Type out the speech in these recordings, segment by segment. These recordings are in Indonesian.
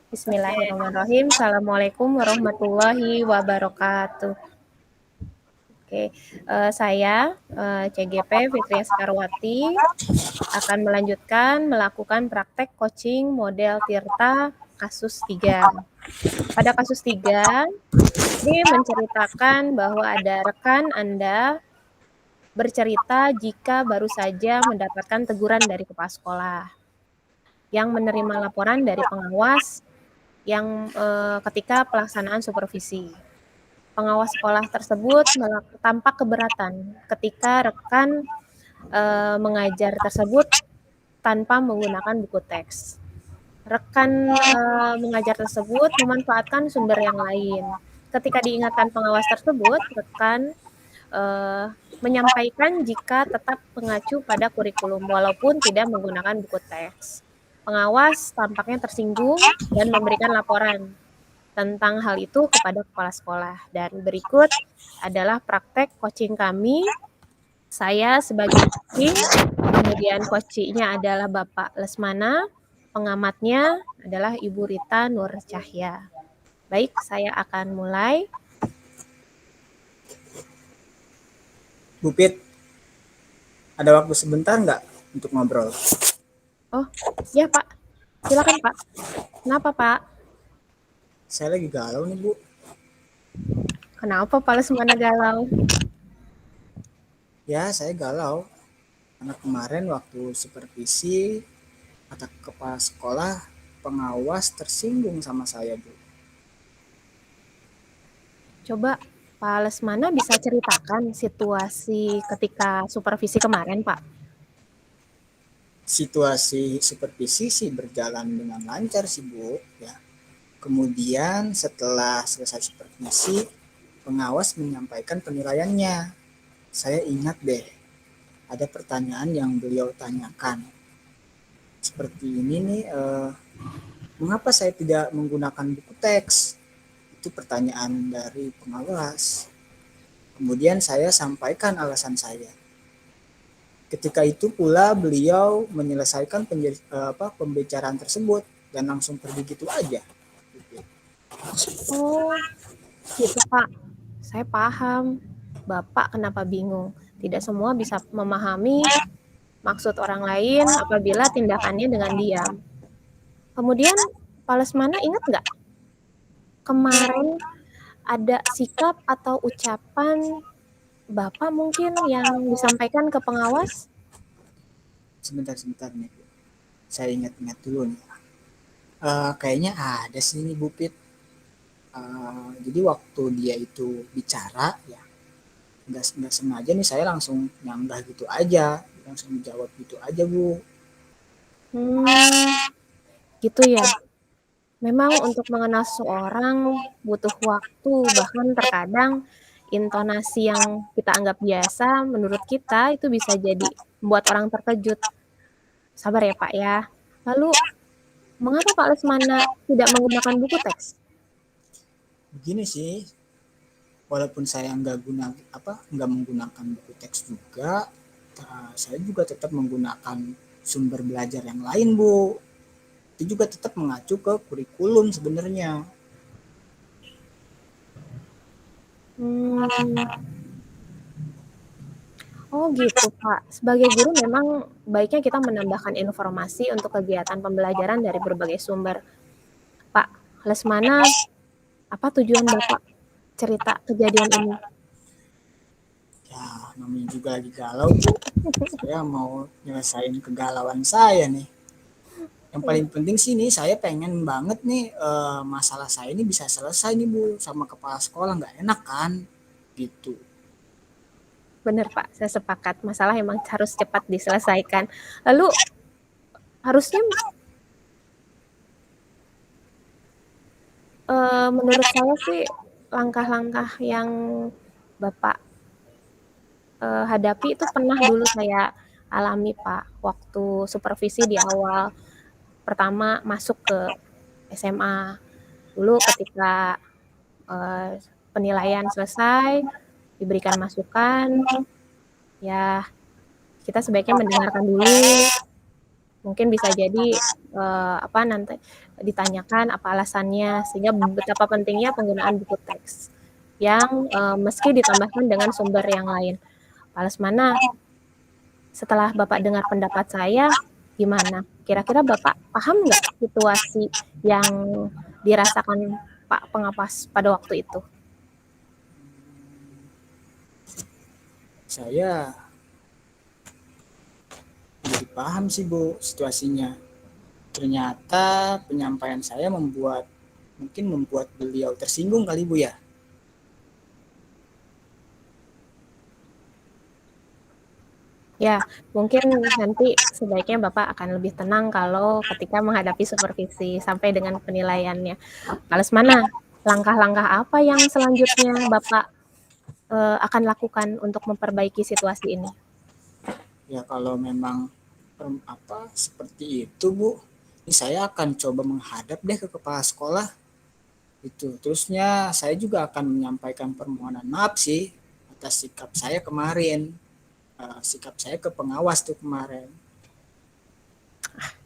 Bismillahirrahmanirrahim. Assalamualaikum warahmatullahi wabarakatuh. Oke, saya CGP Fitria Sekarwati akan melanjutkan melakukan praktek coaching model Tirta kasus 3. Pada kasus 3, ini menceritakan bahwa ada rekan Anda bercerita jika baru saja mendapatkan teguran dari kepala sekolah yang menerima laporan dari pengawas yang ketika pelaksanaan supervisi. Pengawas sekolah tersebut tampak keberatan ketika rekan mengajar tersebut tanpa menggunakan buku teks. Rekan mengajar tersebut memanfaatkan sumber yang lain. Ketika diingatkan pengawas tersebut, rekan menyampaikan jika tetap mengacu pada kurikulum walaupun tidak menggunakan buku teks. Pengawas tampaknya tersinggung dan memberikan laporan tentang hal itu kepada kepala sekolah. Dan berikut adalah praktek coaching kami. Saya sebagai coaching, kemudian coachingnya adalah Bapak Lesmana, pengamatnya adalah Ibu Rita Nur Cahya. Baik, saya akan mulai. Bu Pit, ada waktu sebentar nggak untuk ngobrol? Oh, ya Pak. Silakan Pak. Kenapa Pak? Saya lagi galau nih Bu. Kenapa Pak Lesmana galau? Ya, saya galau. Karena kemarin waktu supervisi, kata kepala sekolah, pengawas tersinggung sama saya Bu. Coba Pak Lesmana bisa ceritakan situasi ketika supervisi kemarin Pak? Situasi supervisi sih berjalan dengan lancar sih Bu. Ya. Kemudian setelah selesai supervisi, pengawas menyampaikan penilaiannya. Saya ingat deh, ada pertanyaan yang beliau tanyakan. Seperti ini nih, mengapa saya tidak menggunakan buku teks? Itu pertanyaan dari pengawas. Kemudian saya sampaikan alasan saya. Ketika itu pula beliau menyelesaikan pembicaraan tersebut dan langsung pergi gitu aja. Oh, gitu Pak. Saya paham. Bapak kenapa bingung. Tidak semua bisa memahami maksud orang lain apabila tindakannya dengan diam. Kemudian Pak Lesmana ingat nggak kemarin ada sikap atau ucapan Bapak mungkin yang disampaikan ke pengawas? Sebentar nih, saya ingat-ingat dulu nih. Kayaknya ada sih nih Bu Pit. Jadi waktu dia itu bicara ya, nggak sengaja nih saya langsung nyanggah gitu aja, langsung jawab gitu aja Bu. Gitu ya. Memang untuk mengenal seseorang butuh waktu, bahkan terkadang intonasi yang kita anggap biasa menurut kita itu bisa jadi membuat orang terkejut. Sabar ya Pak ya. Lalu mengapa Pak Lesmana tidak menggunakan buku teks? Begini sih, walaupun saya nggak menggunakan buku teks juga, saya juga tetap menggunakan sumber belajar yang lain Bu. Itu juga tetap mengacu ke kurikulum sebenarnya. Oh gitu Pak. Sebagai guru memang baiknya kita menambahkan informasi untuk kegiatan pembelajaran dari berbagai sumber. Pak Lesmana, apa tujuan Bapak cerita kejadian ini? Ya namanya juga lagi galau Bu. Saya mau nyelesain kegalauan saya nih. Yang paling penting sih nih saya pengen banget nih masalah saya ini bisa selesai nih Bu sama kepala sekolah, nggak enak kan gitu. Benar Pak, saya sepakat. Masalah emang harus cepat diselesaikan. Lalu harusnya menurut saya sih langkah-langkah yang Bapak hadapi itu pernah dulu saya alami Pak, waktu supervisi di awal pertama masuk ke SMA. Dulu ketika penilaian selesai, diberikan masukan, ya kita sebaiknya mendengarkan dulu, Mungkin bisa jadi nanti ditanyakan apa alasannya, sehingga betapa pentingnya penggunaan buku teks yang meski ditambahkan dengan sumber yang lain. Pak Lesmana, setelah Bapak dengar pendapat saya, gimana? Kira-kira Bapak paham nggak situasi yang dirasakan Pak pengapas pada waktu itu? Saya jadi paham sih Bu situasinya. Ternyata penyampaian saya mungkin membuat beliau tersinggung kali Bu ya. Ya, mungkin nanti sebaiknya Bapak akan lebih tenang kalau ketika menghadapi supervisi sampai dengan penilaiannya. Pak Lesmana, langkah-langkah apa yang selanjutnya Bapak akan lakukan untuk memperbaiki situasi ini? Ya kalau memang seperti itu Bu, ini saya akan coba menghadap deh ke kepala sekolah. Itu terusnya saya juga akan menyampaikan permohonan maaf sih atas sikap saya kemarin, sikap saya ke pengawas tuh kemarin.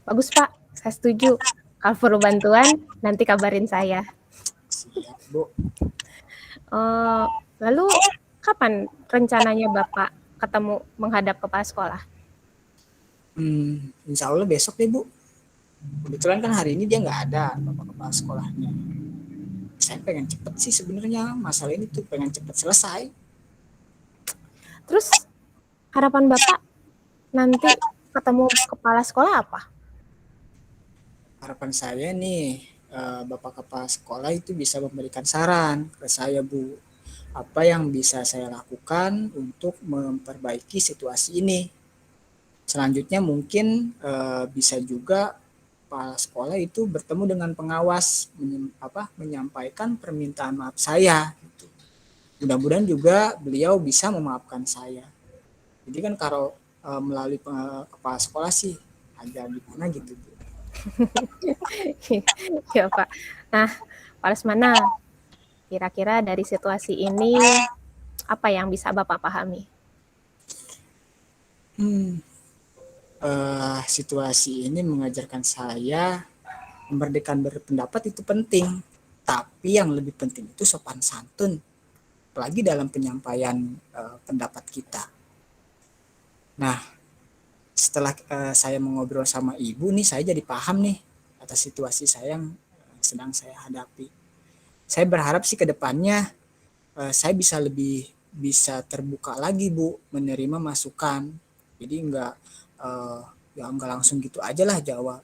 Bagus Pak, saya setuju. Kalau perlu bantuan, nanti kabarin saya. Siap Bu. Lalu kapan rencananya Bapak ketemu menghadap kepala sekolah? Insya Allah besok deh Bu. Kebetulan kan hari ini dia nggak ada bapak kepala sekolahnya. Saya pengen cepet sih sebenarnya masalah ini tuh pengen cepet selesai. Terus harapan Bapak nanti ketemu kepala sekolah apa? Harapan saya nih bapak kepala sekolah itu bisa memberikan saran ke saya Bu. Apa yang bisa saya lakukan untuk memperbaiki situasi ini. Selanjutnya mungkin bisa juga kepala sekolah itu bertemu dengan pengawas menyampaikan permintaan maaf saya. Gitu. Mudah-mudahan juga beliau bisa memaafkan saya. Jadi kan kalau melalui kepala sekolah sih agak gimana gitu Bu. Ya Pak. Nah, Pak Lesmana, kira-kira dari situasi ini apa yang bisa Bapak pahami? Situasi ini mengajarkan saya kemerdekaan berpendapat itu penting, tapi yang lebih penting itu sopan santun, apalagi dalam penyampaian pendapat kita. Nah, setelah saya mengobrol sama ibu nih, saya jadi paham nih atas situasi saya yang sedang saya hadapi. Saya berharap sih ke depannya saya bisa terbuka lagi Bu, menerima masukan. Jadi nggak langsung gitu aja lah jawab.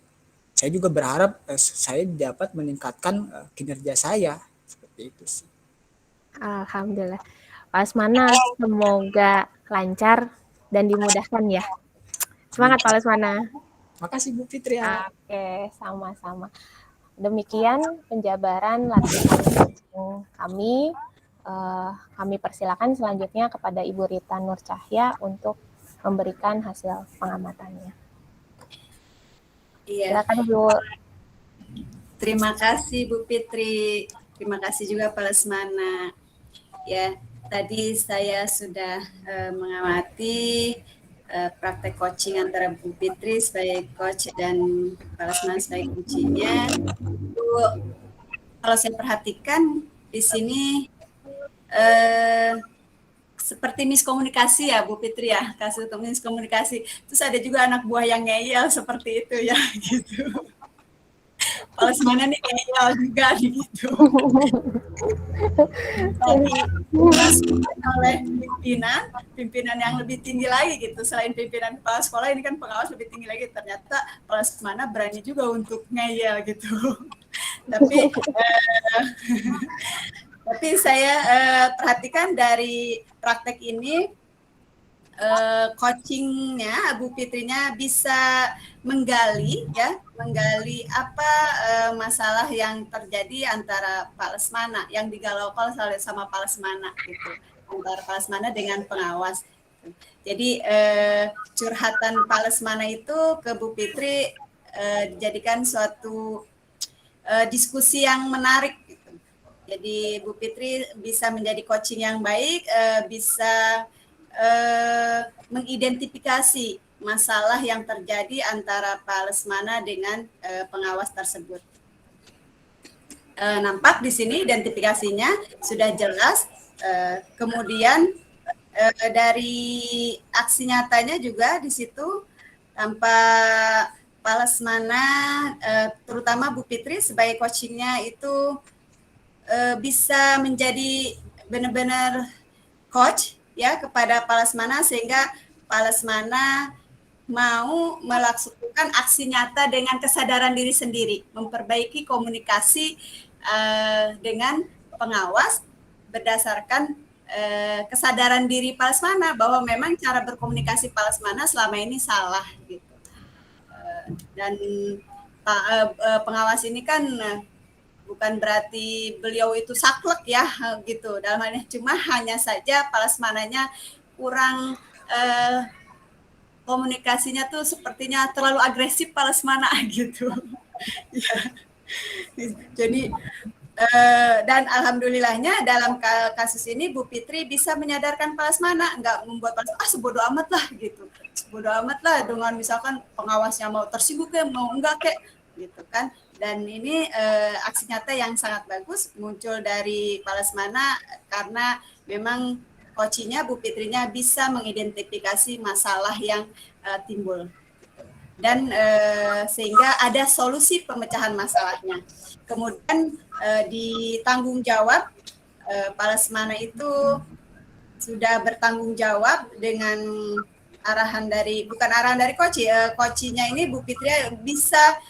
Saya juga berharap saya dapat meningkatkan kinerja saya seperti itu sih. Alhamdulillah. Pak Lesmana, semoga lancar dan dimudahkan ya. Semangat Pak Lesmana. Makasih Bu Fitri ya. Oke, sama-sama. Demikian penjabaran latihan kami. Kami persilakan selanjutnya kepada Ibu Rita Nur Cahya untuk memberikan hasil pengamatannya. Iya. Silakan Bu. Terima kasih Bu Fitri. Terima kasih juga Pak Lesmana. Ya, tadi saya sudah mengamati praktek coaching antara Bu Fitri sebagai coach dan Pak Lesmana sebagai coachingnya. Kalau saya perhatikan di sini seperti miskomunikasi ya Bu Fitri ya, kasus miskomunikasi. Terus ada juga anak buah yang ngeyel seperti itu ya gitu. Kalau semana nih ngeyel juga gitu. Terus oleh pimpinan yang lebih tinggi lagi gitu. Selain pimpinan kepala sekolah ini kan pengawas lebih tinggi lagi. Ternyata kepala semana berani juga untuk ngeyel gitu. Tapi saya perhatikan dari praktek ini coachingnya Bu Fitrinya bisa menggali apa masalah yang terjadi antara Pak Lesmana yang digalaukan sama Pak Lesmana gitu, antara Pak Lesmana dengan pengawas. Jadi curhatan Pak Lesmana itu ke Bu Fitri dijadikan suatu diskusi yang menarik gitu. Jadi Bu Fitri bisa menjadi coaching yang baik, bisa mengidentifikasi masalah yang terjadi antara Pak Lesmana dengan pengawas tersebut. Nampak di sini identifikasinya sudah jelas. Kemudian dari aksi nyatanya juga di situ tampak Pak Lesmana, terutama Bu Fitri sebagai coachingnya itu bisa menjadi benar-benar coach ya kepada Pak Lesmana, sehingga Pak Lesmana mau melakukan aksi nyata dengan kesadaran diri sendiri, memperbaiki komunikasi dengan pengawas berdasarkan kesadaran diri Pak Lesmana bahwa memang cara berkomunikasi Pak Lesmana selama ini salah gitu. Dan pengawas ini kan bukan berarti beliau itu saklek ya gitu, dalam hal ini cuma hanya saja Pak Lesmananya kurang komunikasinya tuh sepertinya terlalu agresif Pak Lesmana gitu. Ya. Jadi dan alhamdulillahnya dalam kasus ini Bu Fitri bisa menyadarkan Pak Lesmana, nggak membuat Pak Lesmana sebodoh amat lah gitu, sebodoh amat lah dengan misalkan pengawasnya mau tersinggung kayak mau enggak kayak gitu kan. Dan ini aksi nyata yang sangat bagus muncul dari Pak Lesmana karena memang coachingnya Bu Fitrinya bisa mengidentifikasi masalah yang timbul dan sehingga ada solusi pemecahan masalahnya. Kemudian ditanggung jawab, Pak Lesmana itu sudah bertanggung jawab dengan arahan dari, bukan arahan dari coachnya ini Bu Fitri bisa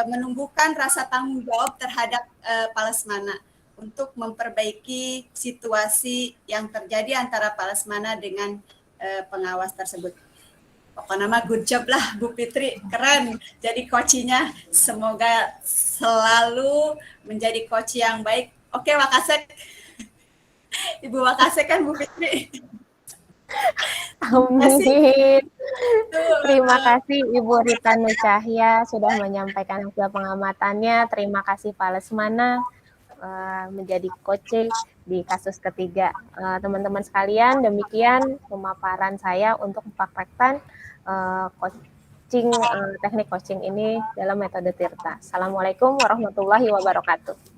menumbuhkan rasa tanggung jawab terhadap Pak Lesmana untuk memperbaiki situasi yang terjadi antara Pak Lesmana dengan pengawas tersebut. Pokoknya mah good job lah Bu Fitri, keren jadi coachnya. Semoga selalu menjadi coach yang baik. Oke, Wakasek. Ibu Wakasek kan Bu Fitri. Amin. Terima kasih Ibu Rita Nur Cahya sudah menyampaikan hasil pengamatannya. Terima kasih Pak Lesmana menjadi coach di kasus ketiga. Teman-teman sekalian, demikian pemaparan saya untuk mempraktekkan teknik coaching ini dalam metode Tirta. Assalamualaikum warahmatullahi wabarakatuh.